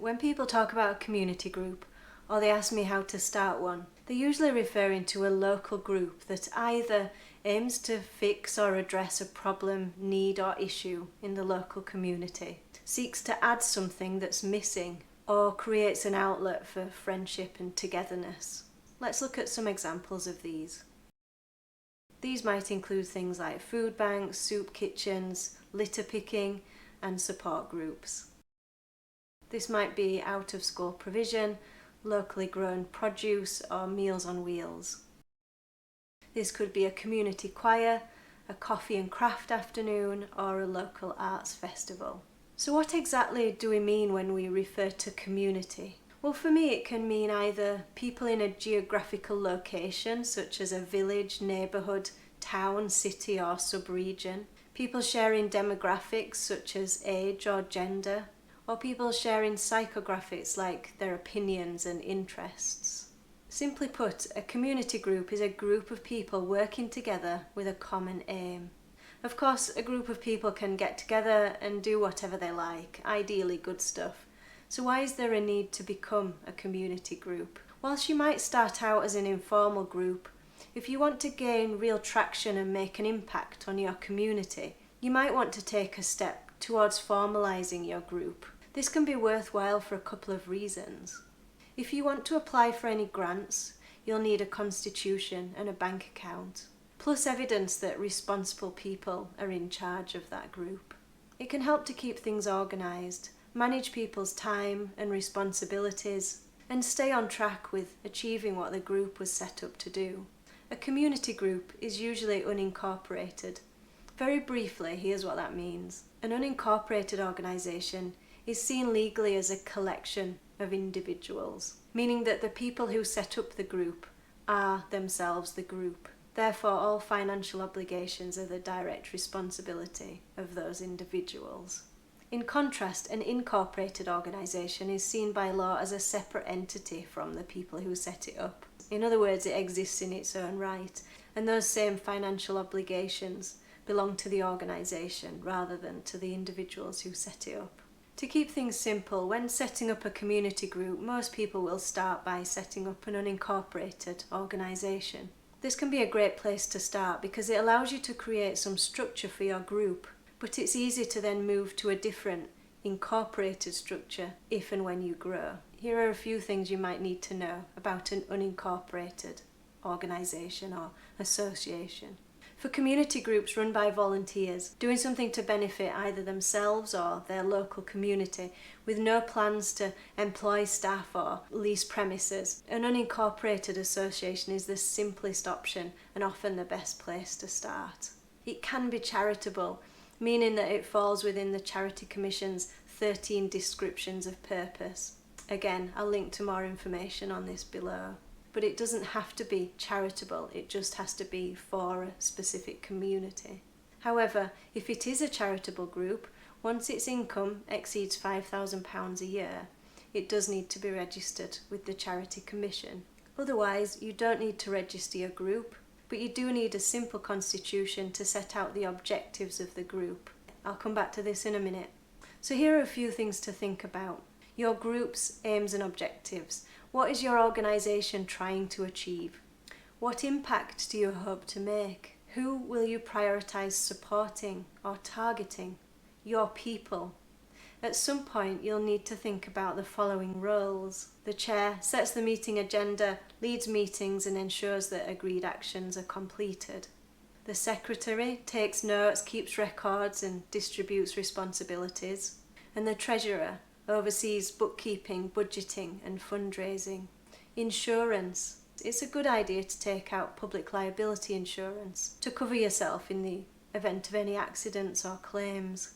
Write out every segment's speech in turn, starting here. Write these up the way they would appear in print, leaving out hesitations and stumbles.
When people talk about a community group, or they ask me how to start one, they're usually referring to a local group that either aims to fix or address a problem, need or issue in the local community, seeks to add something that's missing, or creates an outlet for friendship and togetherness. Let's look at some examples of these. These might include things like food banks, soup kitchens, litter picking and support groups. This might be out-of-school provision, locally grown produce or Meals on Wheels. This could be a community choir, a coffee and craft afternoon or a local arts festival. So what exactly do we mean when we refer to community? Well, for me it can mean either people in a geographical location such as a village, neighbourhood, town, city or sub-region, people sharing demographics such as age or gender, or people sharing psychographics like their opinions and interests. Simply put, a community group is a group of people working together with a common aim. Of course, a group of people can get together and do whatever they like, ideally good stuff. So why is there a need to become a community group? Whilst you might start out as an informal group, if you want to gain real traction and make an impact on your community, you might want to take a step towards formalising your group. This can be worthwhile for a couple of reasons. If you want to apply for any grants, you'll need a constitution and a bank account, plus evidence that responsible people are in charge of that group. It can help to keep things organised, manage people's time and responsibilities, and stay on track with achieving what the group was set up to do. A community group is usually unincorporated. Very briefly, here's what that means. An unincorporated organisation is seen legally as a collection of individuals, meaning that the people who set up the group are themselves the group. Therefore, all financial obligations are the direct responsibility of those individuals. In contrast, an incorporated organisation is seen by law as a separate entity from the people who set it up. In other words, it exists in its own right, and those same financial obligations belong to the organisation rather than to the individuals who set it up. To keep things simple, when setting up a community group, most people will start by setting up an unincorporated organisation. This can be a great place to start because it allows you to create some structure for your group, but it's easy to then move to a different, incorporated structure if and when you grow. Here are a few things you might need to know about an unincorporated organisation or association. For community groups run by volunteers, doing something to benefit either themselves or their local community, with no plans to employ staff or lease premises, an unincorporated association is the simplest option and often the best place to start. It can be charitable, meaning that it falls within the Charity Commission's 13 descriptions of purpose. Again, I'll link to more information on this below. But it doesn't have to be charitable, it just has to be for a specific community. However, if it is a charitable group, once its income exceeds £5,000 a year, it does need to be registered with the Charity Commission. Otherwise, you don't need to register your group, but you do need a simple constitution to set out the objectives of the group. I'll come back to this in a minute. So here are a few things to think about. Your group's aims and objectives. What is your organisation trying to achieve? What impact do you hope to make? Who will you prioritise supporting or targeting? Your people. At some point you'll need to think about the following roles. The chair sets the meeting agenda, leads meetings and ensures that agreed actions are completed. The secretary takes notes, keeps records and distributes responsibilities. And the treasurer oversees bookkeeping, budgeting and fundraising. Insurance. It's a good idea to take out public liability insurance to cover yourself in the event of any accidents or claims.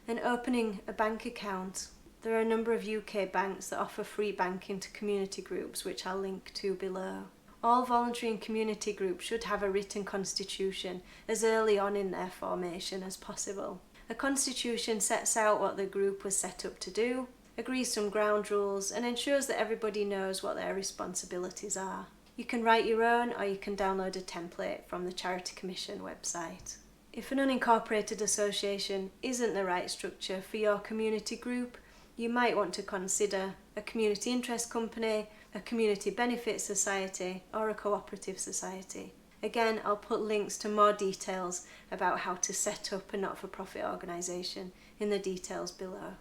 And opening a bank account. There are a number of UK banks that offer free banking to community groups, which I'll link to below. All voluntary and community groups should have a written constitution as early on in their formation as possible. A constitution sets out what the group was set up to do, agrees some ground rules and ensures that everybody knows what their responsibilities are. You can write your own or you can download a template from the Charity Commission website. If an unincorporated association isn't the right structure for your community group, you might want to consider a community interest company, a community benefit society, or a cooperative society. Again, I'll put links to more details about how to set up a not-for-profit organisation in the details below.